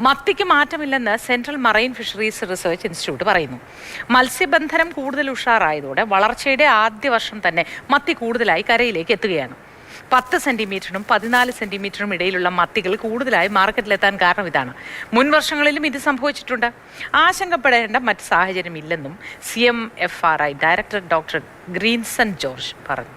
മത്തിക്ക് മാറ്റമില്ലെന്ന് central marine fisheries research institute പറയുന്നു. മത്സ്യബന്ധനം കൂടുതൽ ഉഷാറായതോടെ വളർച്ചയുടെ ആദ്യ വർഷം തന്നെ മത്തി കൂടുതലായി കരയിലേക്ക് എത്തുകയാണ്. 10 സെന്റിമീറ്ററിനും 14 സെന്റിമീറ്ററിനും ഇടയിലുള്ള മത്തികൾ കൂടുതലായി മാർക്കറ്റിലെത്താൻ കാരണം ഇതാണ്. മുൻ വർഷങ്ങളിലും ഇത് സംഭവിച്ചിട്ടുണ്ട്. ആശങ്കപ്പെടേണ്ട മറ്റ് സാഹചര്യമില്ലെന്നും CMFRI director doctor Grinson George പറഞ്ഞു.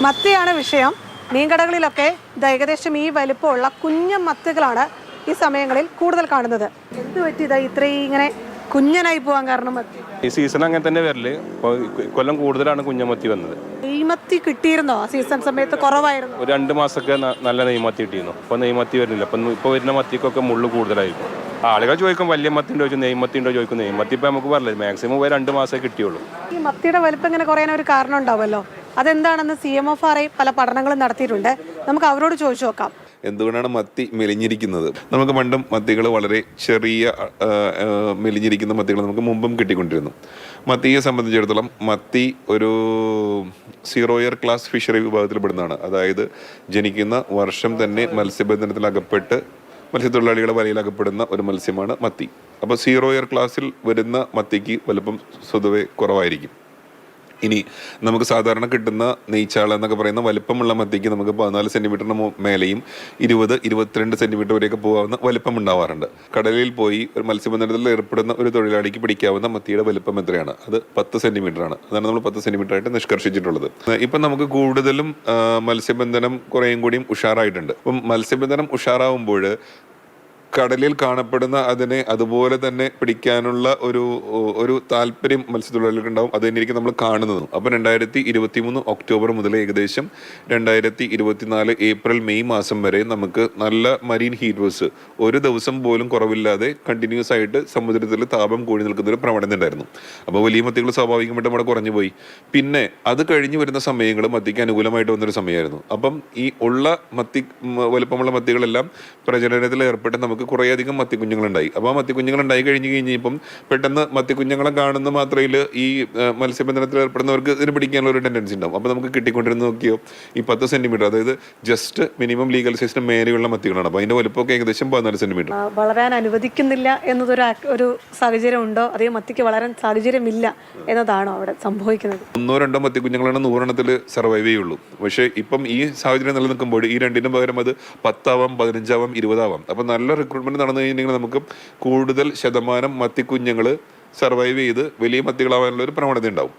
മത്തിയാണ് വിഷയം. മീൻകടകളിലൊക്കെ ഏകദേശം ഈ വലിപ്പമുള്ള കുഞ്ഞൻ മത്തികളാണ് ഈ സമയങ്ങളിൽ കൂടുതൽ കാണുന്നത്. എന്ത് പറ്റി ഇത്രയും ഇങ്ങനെ കുഞ്ഞനായി പോകാൻ കാരണം? ഈ സീസൺ അങ്ങനെ തന്നെ വരല്. കൊല്ലം കൂടുതലാണ് കുഞ്ഞമത്തി വന്നത്. നെയ്മത്തി കിട്ടിയിരുന്നോ? ആ സീസൺ സമയത്ത് കുറവായിരുന്നു. ഒരു 2 മാസമൊക്കെ നല്ല നെയ്മത്തി കിട്ടിയിരുന്നു. ഇപ്പോൾ നെയ്മത്തി വരുന്നില്ല. ഇപ്പോൾ വരുന്ന മത്തിക്കൊക്കെ മുള്ളു കൂടുതലായിരിക്കും. ആളുകൾ ചോദിക്കും വലിയ മത്തി ഉണ്ടോ ചോദിക്കും, നെയ്മത്തി ഉണ്ടോ ചോദിക്കും. നെയ്മത്തി ഇപ്പം നമുക്ക് പറഞ്ഞില്ല, മാക്സിമം 2 മാസമേ കിട്ടിയുള്ളൂ. ഈ മത്തിയുടെ വലിപ്പം ഇങ്ങനെ കുറയാൻ ഒരു കാരണം ഉണ്ടാവുമല്ലോ, അതെന്താണെന്ന് CMFRI പല പഠനങ്ങളും നടത്തിയിട്ടുണ്ട്. നമുക്ക് അവരോട് ചോദിച്ചു നോക്കാം. എന്തുകൊണ്ടാണ് മത്തി മെലിഞ്ഞിരിക്കുന്നത്? നമുക്ക് പണ്ടും മത്തികൾ വളരെ ചെറിയ മെലിഞ്ഞിരിക്കുന്ന മത്തികൾ നമുക്ക് മുമ്പും കിട്ടിക്കൊണ്ടിരുന്നു. മത്തിയെ സംബന്ധിച്ചിടത്തോളം മത്തി ഒരു 0 ഇയർ ക്ലാസ് ഫിഷറി വിഭാഗത്തിൽ പെടുന്നതാണ്. അതായത് ജനിക്കുന്ന വർഷം തന്നെ മത്സ്യബന്ധനത്തിൽ അകപ്പെട്ട് മത്സ്യത്തൊഴിലാളികളെ വലയിലകപ്പെടുന്ന ഒരു മത്സ്യമാണ് മത്തി. അപ്പോൾ 0 ഇയർ ക്ലാസ്സിൽ വരുന്ന മത്തിക്ക് വലുപ്പം സ്വതവേ കുറവായിരിക്കും. ഇനി നമുക്ക് സാധാരണ കിട്ടുന്ന നെയ്ച്ചാള എന്നൊക്കെ പറയുന്ന വലിപ്പമുള്ള മത്തിക്ക് നമുക്ക് 14 സെന്റിമീറ്ററിന് മേലെയും 20-22 സെന്റിമീറ്റർ വരെയൊക്കെ പോകാവുന്ന വലിപ്പം ഉണ്ടാവാറുണ്ട്. കടലിൽ പോയി ഒരു മത്സ്യബന്ധനത്തിൽ ഏർപ്പെടുന്ന ഒരു തൊഴിലാളിക്ക് പിടിക്കാവുന്ന മത്തിയുടെ വലിപ്പം എത്രയാണ്? അത് 10 സെന്റിമീറ്റർ ആണ്. അതാണ് നമ്മൾ 10 സെന്റിമീറ്റർ ആയിട്ട് നിഷ്കർഷിച്ചിട്ടുള്ളത്. ഇപ്പം നമുക്ക് കൂടുതലും മത്സ്യബന്ധനം കുറേയും കൂടിയും ഉഷാറായിട്ടുണ്ട്. അപ്പം മത്സ്യബന്ധനം ഉഷാറാവുമ്പോൾ കടലിൽ കാണപ്പെടുന്ന അതിനെ അതുപോലെ തന്നെ പിടിക്കാനുള്ള ഒരു താല്പര്യം മത്സ്യത്തൊഴിലാളികൾക്ക് ഉണ്ടാവും. അത് തന്നെയായിരിക്കും നമ്മൾ കാണുന്നതും. അപ്പം 2023 ഒക്ടോബർ മുതൽ ഏകദേശം 2024 ഏപ്രിൽ മെയ് മാസം വരെ നമുക്ക് നല്ല മരീൻ ഹീറ്റ് വേവ്സ് ഒരു ദിവസം പോലും കുറവില്ലാതെ കണ്ടിന്യൂസ് ആയിട്ട് സമുദ്രത്തിൽ താപം കൂടി നിൽക്കുന്ന ഒരു പ്രവണത ഉണ്ടായിരുന്നു. അപ്പോൾ വലിയ മത്തികൾ സ്വാഭാവികമായിട്ടും അവിടെ കുറഞ്ഞു പോയി. പിന്നെ അത് കഴിഞ്ഞ് വരുന്ന സമയങ്ങൾ മത്തിക്ക് അനുകൂലമായിട്ട് വന്നൊരു സമയമായിരുന്നു. അപ്പം ഈ ഉള്ള വലുപ്പമുള്ള മത്തികളെല്ലാം പ്രജനനത്തിൽ ഏർപ്പെട്ട് നമുക്ക് കുറേയധികം മത്തിക്കുഞ്ഞുങ്ങളുണ്ടായി. അപ്പോൾ ആ മത്തിക്കുഞ്ഞുങ്ങളുണ്ടായി കഴിഞ്ഞപ്പം പെട്ടെന്ന് മത്തിക്കുഞ്ഞുങ്ങളെ കാണുന്ന മാത്രയിൽ ഈ മത്സ്യബന്ധനത്തിൽ ഏർപ്പെടുന്നവർക്ക് ഇതിന് പിടിക്കാനുള്ള ഒരു ടെൻഡൻസി ഉണ്ടാവും. അപ്പോൾ നമുക്ക് കിട്ടിക്കൊണ്ടിരുന്ന നോക്കിയോ ഈ 10 സെന്റിമീറ്റർ, അതായത് ജസ്റ്റ് മിനിമം ലീഗൽ സൈസിന് മേലെയുള്ള മത്തികളാണ്. അപ്പോൾ അതിന്റെ വലുപ്പമൊക്കെ ഏകദേശം 14 സെന്റിമീറ്റർ. വളരാൻ അനുവദിക്കുന്നില്ല എന്നതൊരു സാഹചര്യം ഉണ്ടോ? അതേ മത്തിക്ക് വളരാൻ സാഹചര്യമില്ല എന്നതാണോ അവിടെ സംഭവിക്കുന്നത്? 1-2 മത്തിക്കുഞ്ഞുങ്ങളാണ് 100 എണ്ണത്തിൽ സർവൈവ് ചെയ്യുള്ളൂ. പക്ഷേ ഇപ്പം ഈ സാഹചര്യം നിലനിൽക്കുമ്പോൾ ഈ രണ്ടിനും പകരം അത് 10 ആവാം, 15 ആവാം, 20 ആവാം. അപ്പം നല്ല റിക്രൂട്ട്മെന്റ് നടന്നു കഴിഞ്ഞിട്ടുണ്ടെങ്കിൽ നമുക്ക് കൂടുതൽ ശതമാനം മത്തിക്കുഞ്ഞുങ്ങൾ സർവൈവ് ചെയ്ത് വലിയ മത്തികളാവാനുള്ള ഒരു പ്രവണത ഉണ്ടാവും.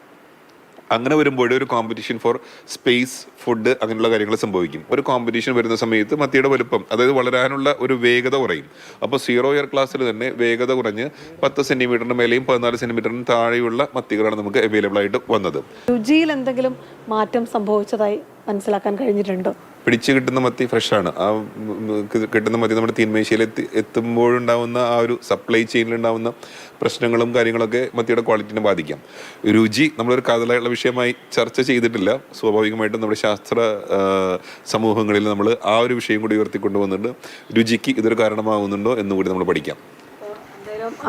അങ്ങനെ വരുമ്പോൾ ഒരു കോമ്പറ്റീഷൻ ഫോർ സ്പേസ്, ഫുഡ്, അങ്ങനെയുള്ള കാര്യങ്ങൾ സംഭവിക്കും. ഒരു കോമ്പറ്റീഷൻ വരുന്ന സമയത്ത് മത്തിയുടെ വലുപ്പം, അതായത് വളരാനുള്ള ഒരു വേഗത കുറയും. അപ്പോൾ 0 ഇയർ ക്ലാസ്സിൽ തന്നെ വേഗത കുറഞ്ഞ് 10 സെന്റിമീറ്ററിന് മേലെയും 14 സെന്റിമീറ്ററിന് താഴെയുള്ള മത്തികളാണ് നമുക്ക് അവൈലബിൾ ആയിട്ട് വന്നത്. രുചിയിൽ എന്തെങ്കിലും മാറ്റം സംഭവിച്ചതായി മനസ്സിലാക്കാൻ കഴിഞ്ഞിട്ടുണ്ടോ? പിടിച്ചു കിട്ടുന്ന മത്തി ഫ്രഷാണ്. ആ കിട്ടുന്ന മത്തി നമ്മുടെ തീന്മേശയിൽ എത്തുമ്പോഴുണ്ടാവുന്ന ആ ഒരു സപ്ലൈ ചെയിനിലുണ്ടാവുന്ന പ്രശ്നങ്ങളും കാര്യങ്ങളൊക്കെ മത്തിയുടെ ക്വാളിറ്റിനെ ബാധിക്കാം. രുചി നമ്മളൊരു കാതലായുള്ള വിഷയമായി ചർച്ച ചെയ്തിട്ടില്ല. സ്വാഭാവികമായിട്ടും നമ്മുടെ ശാസ്ത്ര സമൂഹങ്ങളിൽ നമ്മൾ ആ ഒരു വിഷയം കൂടി ഉയർത്തിക്കൊണ്ടുവന്നിട്ട് രുചിക്ക് ഇതൊരു കാരണമാകുന്നുണ്ടോ എന്നുകൂടി നമ്മൾ പഠിക്കാം.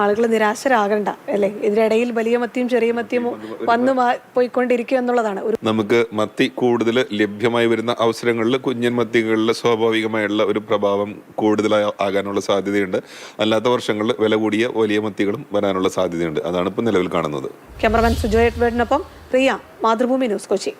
ആളുകൾ നിരാശരാകണ്ട അല്ലേ? ഇതിനിടയിൽ വലിയ മത്തിയും ചെറിയ മത്തിയും വന്നു പോയിക്കൊണ്ടിരിക്കുക എന്നുള്ളതാണ്. നമുക്ക് മത്തി കൂടുതൽ ലഭ്യമായി വരുന്ന അവസരങ്ങളിൽ കുഞ്ഞൻ മത്തികളിൽ സ്വാഭാവികമായുള്ള ഒരു പ്രഭാവം കൂടുതലായി ആകാനുള്ള സാധ്യതയുണ്ട്. അല്ലാത്ത വർഷങ്ങളിൽ വില കൂടിയ വലിയ മത്തികളും വരാനുള്ള സാധ്യതയുണ്ട്. അതാണ് ഇപ്പോൾ നിലവിൽ കാണുന്നത്. ക്യാമറമാൻ സുജോയ് എഡ്വേർഡിനൊപ്പം പ്രിയ, മാതൃഭൂമി ന്യൂസ്, കൊച്ചി.